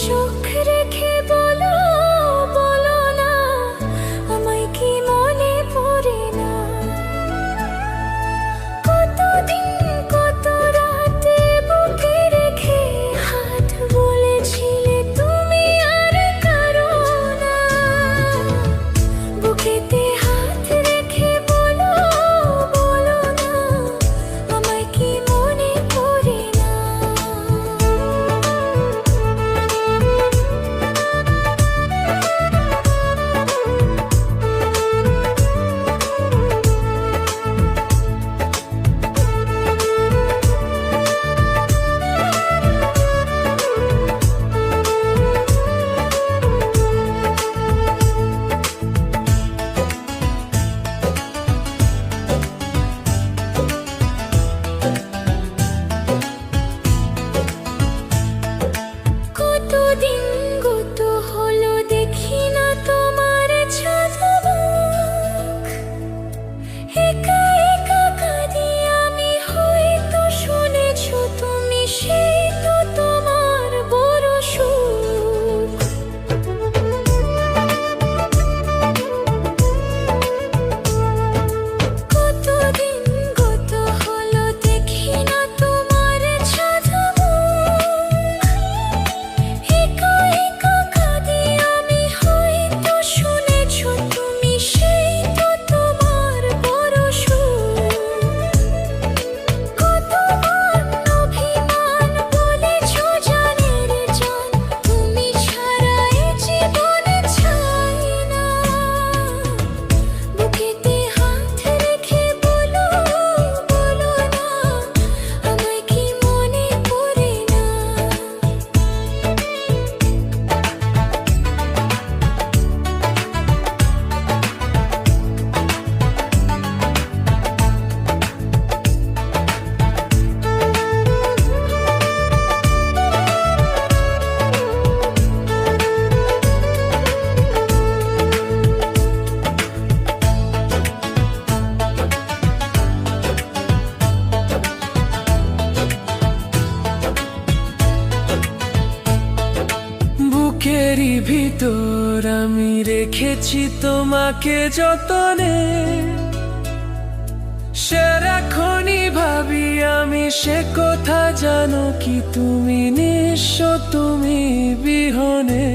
চোখ রেখে বলো, বলো না আমায় কি মনে পড়ে না? কতদিন কত রাতে বুকে রেখে হাত বলেছিলে তুমি আর কারো না। বুকেতে হাত রেখে বলো, বলো না আমায় কি মনে পড়ে না? কতদিন গত হলো দেখি না তোমার ছাদমুখ। একা একা কাঁদি আমি, হয়তো শুনেছো তুমি, সেই তো তোমার বড় সুখ। কতদিন গত হলো দেখি না তোমার ছাদমুখ। একা একা কাঁদি আমি, হয়তো শুনেছো তুমি, সেই তো তোমার বড় সুখ। কতবার অভিমান বলেছো জানের জান, তুমি ছাড়া এ জীবনে চাই না। বুকেতে হাত রেখে বলো, বলো না আমায় কি মনে পড়ে না? বুকেরই ভিতর আমি রেখেছি তোমাকে যতনে। সারাক্ষণই ভাবি আমি সে কথা, জানো কি তুমি নিঃস্ব, তুমি বিহনে।